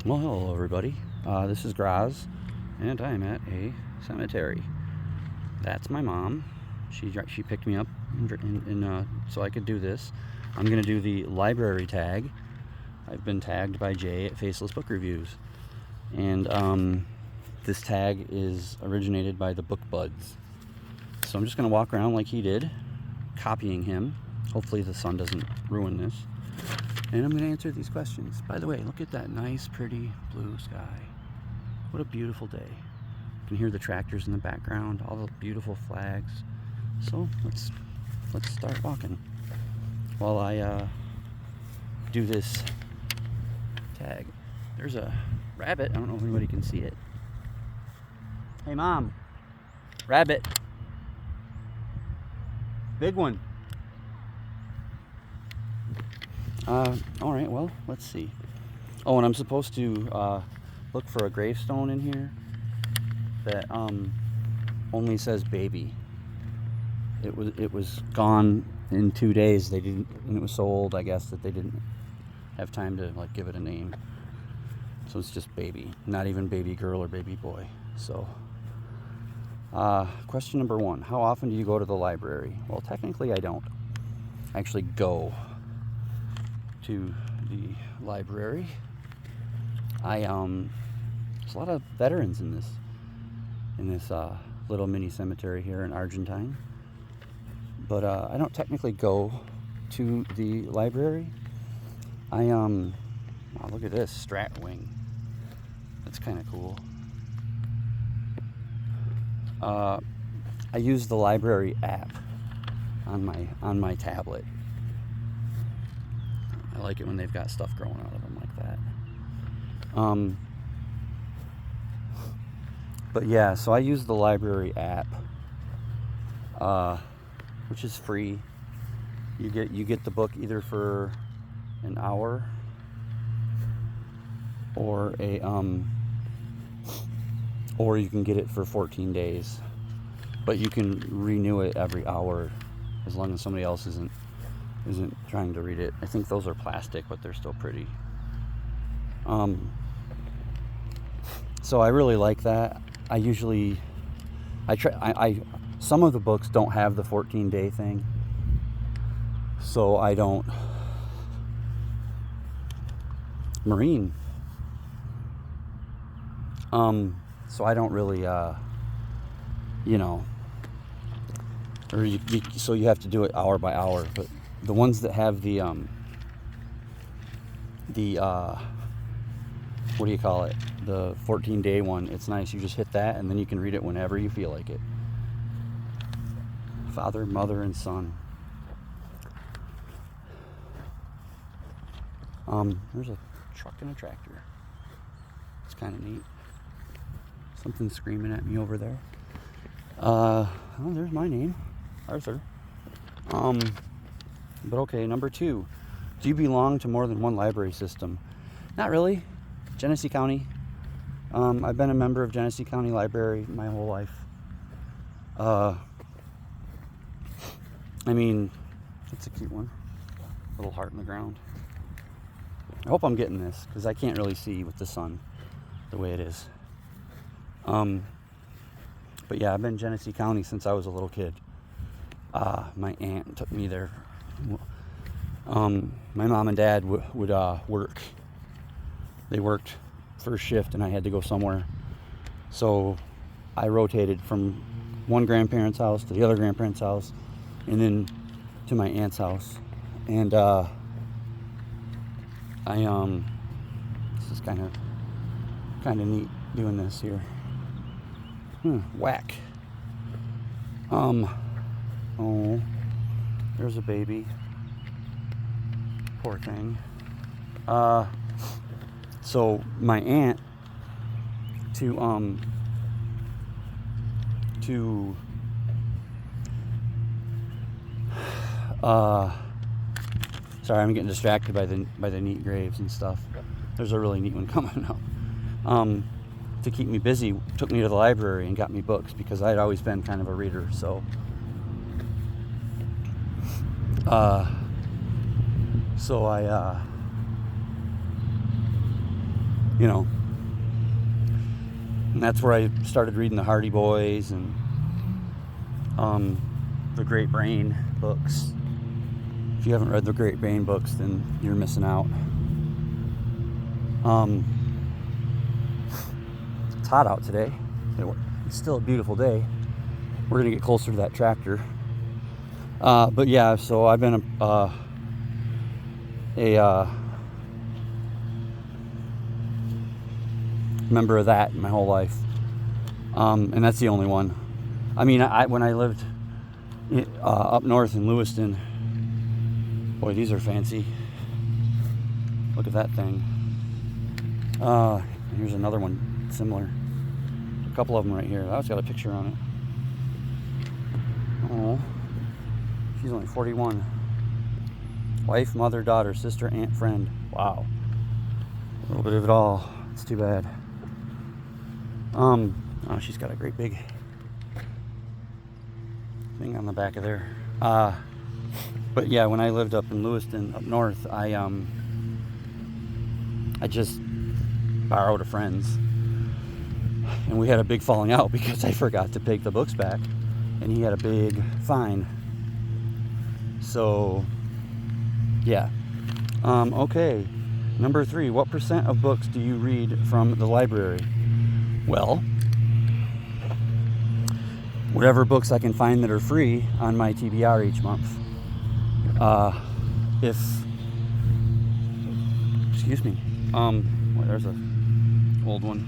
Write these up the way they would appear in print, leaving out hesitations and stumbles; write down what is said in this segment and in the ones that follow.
Well, hello everybody. This is Graz, and I'm at a cemetery. That's my mom. She picked me up so I could do this. I'm gonna do the library tag. I've been tagged by Jay at Faceless Book Reviews, and this tag is originated by the Book Buds. So I'm just gonna walk around like he did, copying him. Hopefully the sun doesn't ruin this. And I'm going to answer these questions. By the way, look at that nice, pretty blue sky. What a beautiful day. You can hear the tractors in the background, all the beautiful flags. So let's start walking while I do this tag. There's a rabbit. I don't know if anybody can see it. Hey, Mom. Rabbit. Big one. All right, well, let's see. Oh, and I'm supposed to look for a gravestone in here that only says baby. It was gone in 2 days. They didn't, and it was so old, I guess, that they didn't have time to like give it a name. So it's just baby, not even baby girl or baby boy. So, question number 1: how often do you go to the library? Well, technically, I don't actually go to the library. There's a lot of veterans in this little mini cemetery here in Argentine, but I don't technically go to the library. Oh, look at this strat wing. That's kind of cool. I use the library app on my tablet. I like it when they've got stuff growing out of them like that. But yeah, so I use the library app, which is free. You get the book either for an hour or or you can get it for 14 days. But you can renew it every hour as long as somebody else isn't trying to read it. I think those are plastic, but they're still pretty. So I really like that. Some of the books don't have the 14-day thing, so I don't. Marine. So I don't really, so you have to do it hour by hour, but the ones that have the what do you call it? The 14-day one, it's nice. You just hit that and then you can read it whenever you feel like it. Father, mother, and son. There's a truck and a tractor. It's kind of neat. Something's screaming at me over there. Oh, there's my name, Arthur. But okay, number 2. Do you belong to more than one library system? Not really. Genesee County. I've been a member of Genesee County Library my whole life. I mean, it's a cute one. Little heart in the ground. I hope I'm getting this, because I can't really see with the sun the way it is. But yeah, I've been in Genesee County since I was a little kid. My aunt took me there. My mom and dad would work. They worked first shift and I had to go somewhere. So I rotated from one grandparent's house to the other grandparent's house and then to my aunt's house. And this is kind of neat doing this here. Whack. Oh, there's a baby. Poor thing. So my aunt sorry, I'm getting distracted by the neat graves and stuff. There's a really neat one coming up. To keep me busy, took me to the library and got me books because I'd always been kind of a reader. So, you know. And that's where I started reading the Hardy Boys and the Great Brain books. If you haven't read the Great Brain books, then you're missing out. It's hot out today. It's still a beautiful day. We're gonna get closer to that tractor. But yeah, so I've been a member of that my whole life, and that's the only one. I mean, when I lived up north in Lewiston, boy, these are fancy. Look at that thing. Here's another one similar. A couple of them right here. That's got a picture on it. Oh, she's only 41. Wife, mother, daughter, sister, aunt, friend. Wow. A little bit of it all. It's too bad. Oh, she's got a great big thing on the back of there. But yeah, when I lived up in Lewiston, up north, I just borrowed a friend's, and we had a big falling out because I forgot to take the books back, and he had a big fine. So yeah. Okay, number 3, what % of books do you read from the library? Well, whatever books I can find that are free on my TBR each month. Excuse me. Well, there's a old one.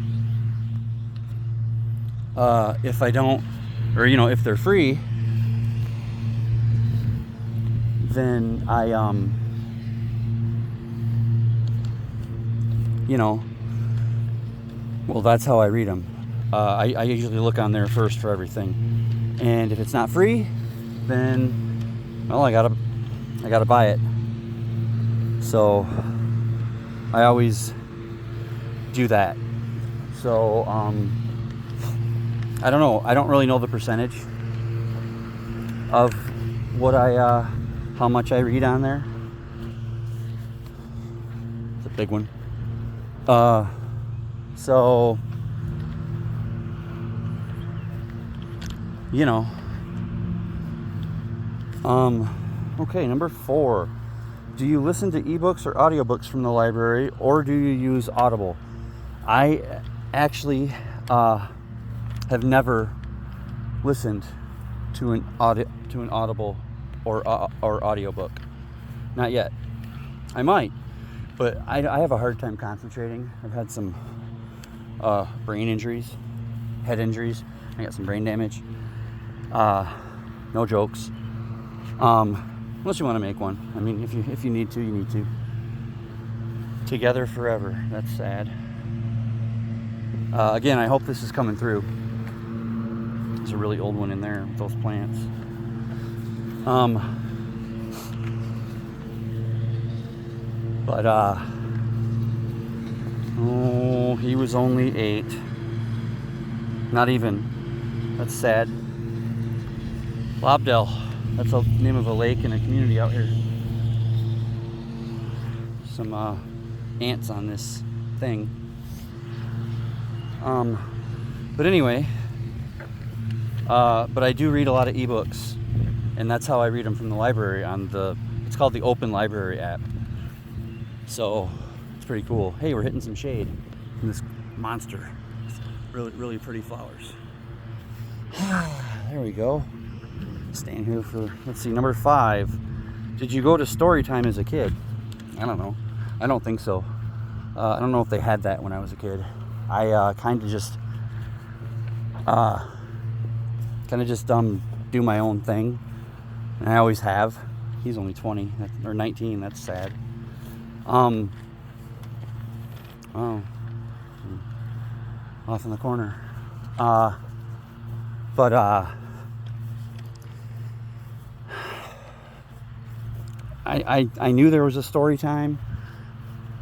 If I don't, or if they're free, then I well, that's how I read them. I usually look on there first for everything, and if it's not free, then well, I gotta buy it. So I always do that. So I don't know. I don't really know the percentage of what how much I read on there. It's a big one. So okay, number 4. Do you listen to ebooks or audiobooks from the library, or do you use Audible? I actually have never listened to an Audible or audiobook. Not yet. I might, but I have a hard time concentrating. I've had some brain injuries, head injuries. I got some brain damage. No jokes. Unless you want to make one. I mean, if you need to, you need to. Together forever. That's sad. Again, I hope this is coming through. There's a really old one in there with those plants. He was only 8. Not even. That's sad. Lobdell. That's the name of a lake in a community out here. Some ants on this thing. But anyway, but I do read a lot of ebooks, and that's how I read them from the library it's called the Open Library app. So it's pretty cool. Hey, we're hitting some shade from this monster. Really, really pretty flowers. There we go. Staying here for, let's see, number 5. Did you go to story time as a kid? I don't know. I don't think so. I don't know if they had that when I was a kid. I kind of just do my own thing, and I always have. He's only 20 or 19. That's sad. Oh, off in the corner. I knew there was a story time.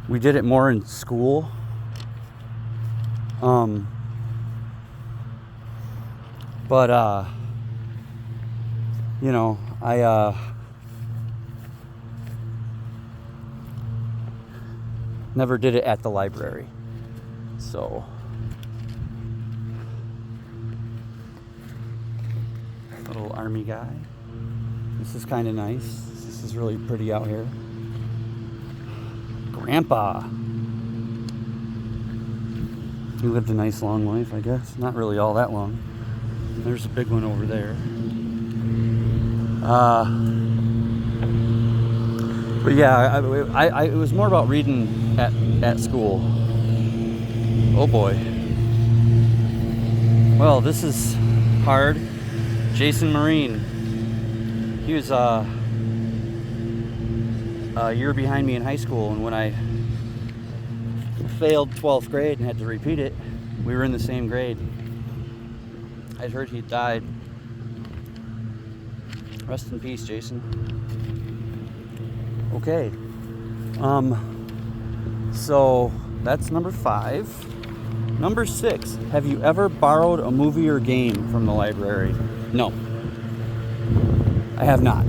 We did it more in school. I never did it at the library. So little army guy. This is kind of nice. This is really pretty out here. Grandpa. He lived a nice long life, I guess. Not really all that long. There's a big one over there. But yeah, it was more about reading at school. Oh boy. Well, this is hard. Jason Marine. He was a year behind me in high school, and when I failed 12th grade and had to repeat it, we were in the same grade. I'd heard he died. Rest in peace, Jason. Okay. So that's number 5. Number 6. Have you ever borrowed a movie or game from the library? No. I have not.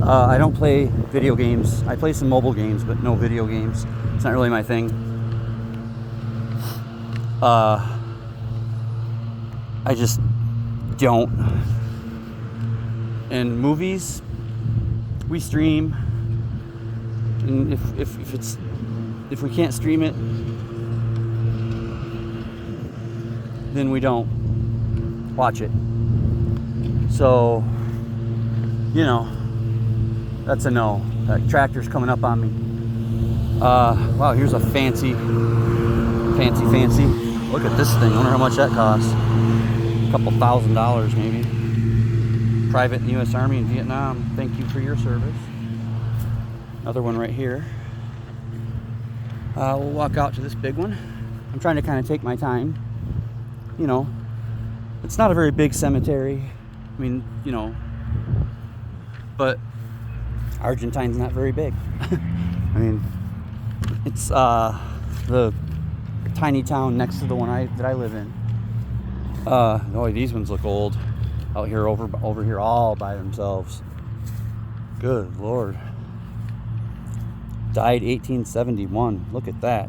I don't play video games. I play some mobile games, but no video games. It's not really my thing. I just don't. And movies, we stream. And if we can't stream it, then we don't watch it. So, you know, that's a no. That tractor's coming up on me. Wow, here's a fancy. Look at this thing. I wonder how much that costs. A couple $1,000 maybe. Private in the U.S. Army in Vietnam. Thank you for your service. Another one right here. We'll walk out to this big one. I'm trying to kind of take my time. You know, it's not a very big cemetery. I mean, you know, but Argentine's not very big. I mean, it's the tiny town next to the one that I live in. Oh, these ones look old. Out here, over here, all by themselves. Good Lord. Died 1871. Look at that.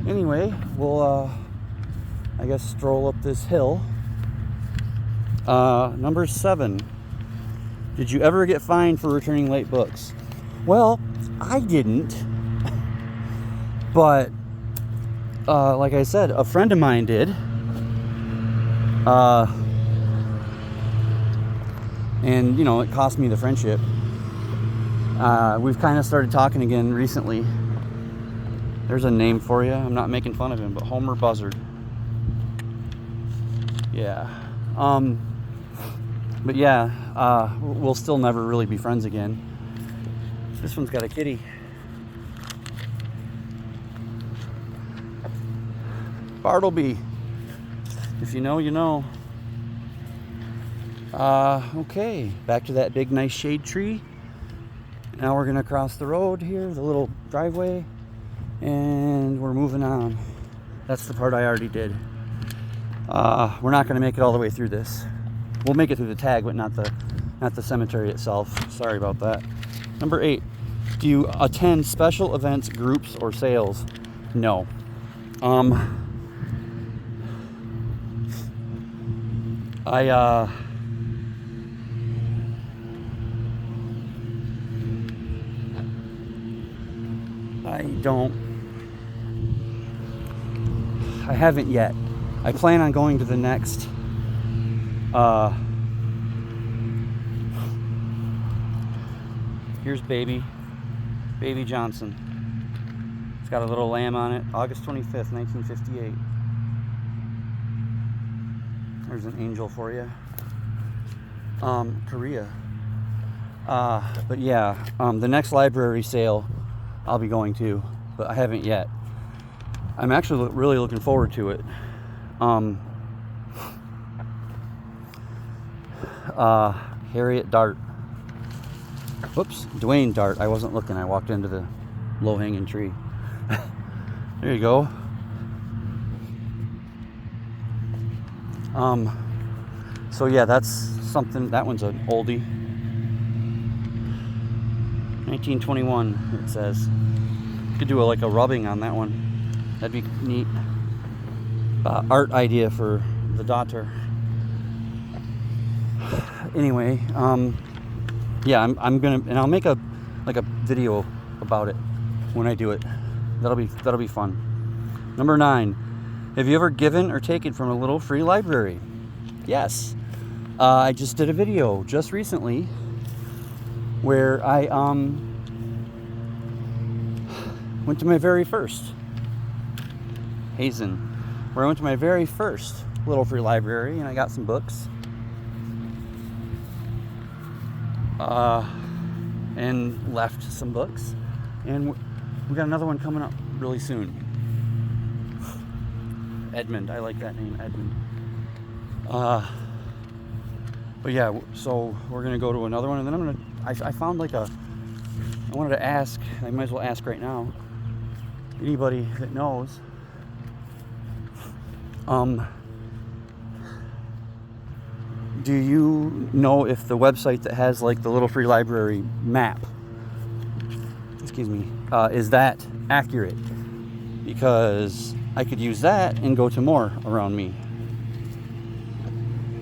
Anyway, we'll I guess stroll up this hill. Number 7. Did you ever get fined for returning late books? Well, I didn't. But like I said, a friend of mine did. And you know, it cost me the friendship. We've kind of started talking again recently. There's a name for you. I'm not making fun of him, but Homer Buzzard. Yeah. But yeah, we'll still never really be friends again. This one's got a kitty. Bartleby. If you know, you know. Okay, back to that big nice shade tree. Now we're gonna cross the road here, the little driveway, and we're moving on. That's the part I already did. We're not gonna make it all the way through this. We'll make it through the tag, but not the cemetery itself. Sorry about that. Number 8. Do you attend special events, groups, or sales? No. I haven't yet. I plan on going to the next here's Baby Johnson. It's got a little lamb on it. August 25th, 1958. There's an angel for you. Korea. But yeah, the next library sale I'll be going to, but I haven't yet. I'm actually really looking forward to it. Harriet Dart. Whoops, Dwayne Dart. I wasn't looking. I walked into the low-hanging tree. There you go. So yeah, that's something. That one's an oldie. 1921, it says. Could do like a rubbing on that one. That'd be neat. Art idea for the daughter. Anyway, yeah, I'm gonna, and I'll make a video about it when I do it. That'll be fun. Number 9, have you ever given or taken from a little free library? Yes. I just did a video just recently where I went to my very first Hazen, where I went to my very first little free library and I got some books. And left some books, and we got another one coming up really soon. Edmund, I like that name, Edmund. But yeah, so we're gonna go to another one, and then I found like I wanted to ask, I might as well ask right now, anybody that knows, do you know if the website that has like the little free library map, excuse me, is that accurate? Because I could use that and go to more around me.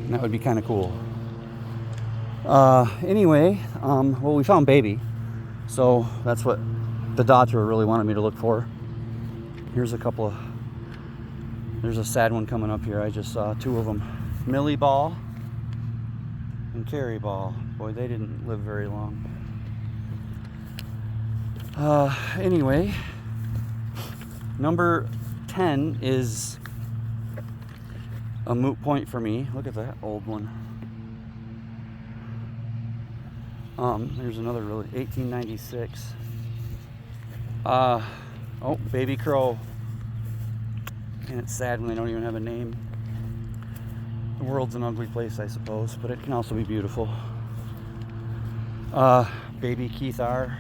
That would be kind of cool. Anyway, well, we found baby, so that's what the daughter really wanted me to look for. Here's a couple of, there's a sad one coming up here. I just saw 2 of them. Millie Ball and Carrie Ball. Boy, they didn't live very long. Anyway, number 10 is a moot point for me. Look at that old one. There's another really 1896. Oh, Baby Crow. And it's sad when they don't even have a name. The world's an ugly place, I suppose, but it can also be beautiful. Baby Keith R.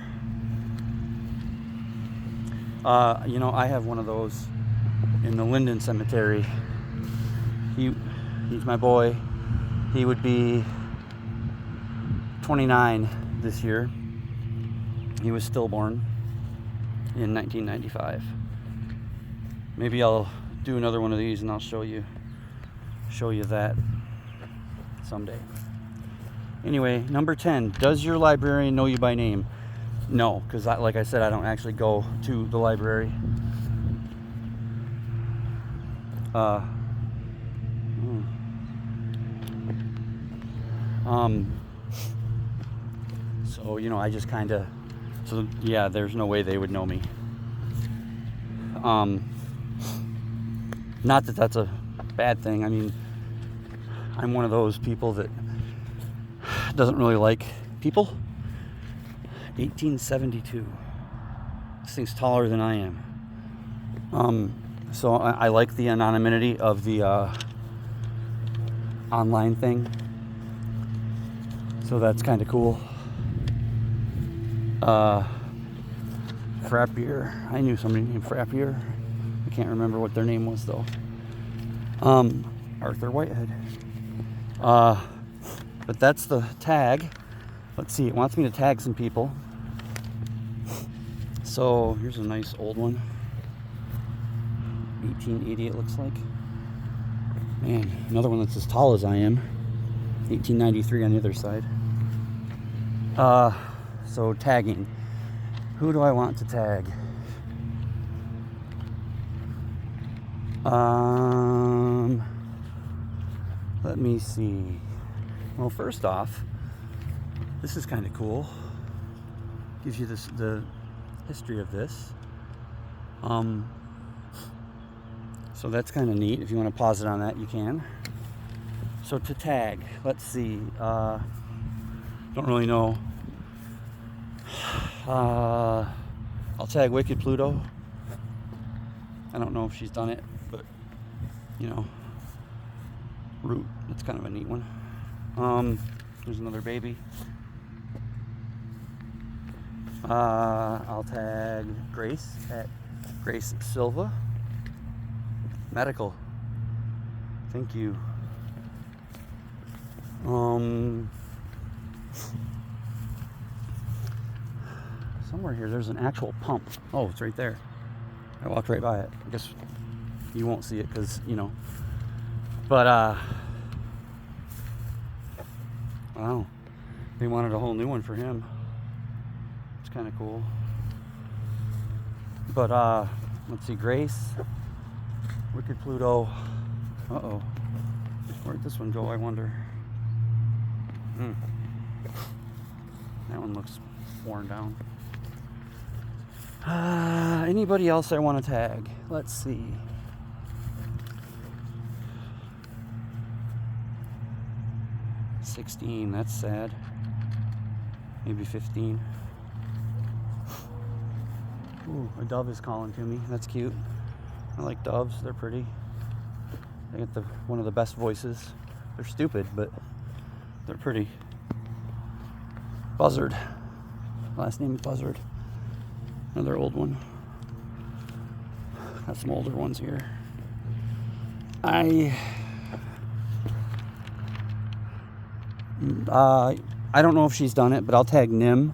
You know, I have one of those in the Linden Cemetery. He's my boy. He would be 29 this year. He was stillborn in 1995. Maybe I'll do another one of these and I'll show you that someday. Anyway, number 10, does your librarian know you by name? No, because like I said, I don't actually go to the library. So, you know, I just kind of, so yeah, there's no way they would know me. Not that that's a bad thing. I mean, I'm one of those people that doesn't really like people. 1872. This thing's taller than I am. So I like the anonymity of the online thing. So that's kind of cool. Frappier. I knew somebody named Frappier. I can't remember what their name was though. Arthur Whitehead. But that's the tag. Let's see, it wants me to tag some people. So here's a nice old one. 1880 it looks like. Man, another one that's as tall as I am. 1893 on the other side. So tagging. Who do I want to tag? Let me see. Well, first off, this is kind of cool. Gives you the history of this. So that's kind of neat. If you want to pause it on that, you can. So to tag, let's see. Don't really know. I'll tag Wicked Pluto. I don't know if she's done it, but you know, Root. That's kind of a neat one. There's another baby. I'll tag Grace at Grace Silva. Medical. Thank you. somewhere here there's an actual pump. Oh, it's right there. I walked right by it. I guess you won't see it because, you know. But, wow. They wanted a whole new one for him. It's kind of cool. But, let's see. Grace. Wicked Pluto. Uh-oh. Where'd this one go, I wonder? That one looks worn down. Anybody else I want to tag? Let's see. $16, that's sad. Maybe 15. Ooh, a dove is calling to me. That's cute. I like doves, they're pretty. They get one of the best voices. They're stupid, but they're pretty. Buzzard. Last name is Buzzard. Another old one. Got some older ones here. I don't know if she's done it, but I'll tag Nim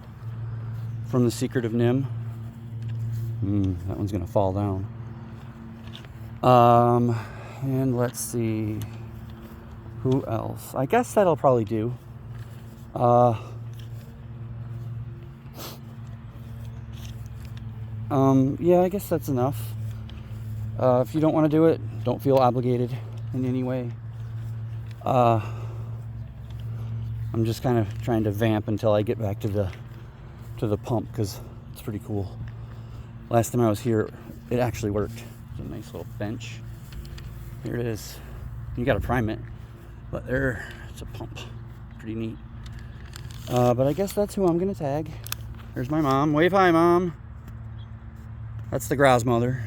from The Secret of Nim. That one's gonna fall down. And let's see, who else? I guess that'll probably do. Yeah, I guess that's enough. If you don't want to do it, don't feel obligated in any way. I'm just kind of trying to vamp until I get back to the pump because it's pretty cool. Last time I was here, it actually worked. It's a nice little bench. Here it is. You got to prime it, but there, it's a pump. Pretty neat. But I guess that's who I'm gonna tag. There's my mom. Wave hi, Mom. That's the grandmother.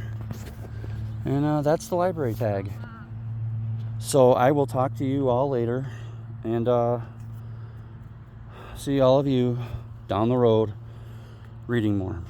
And that's the library tag. So I will talk to you all later, and see all of you down the road reading more.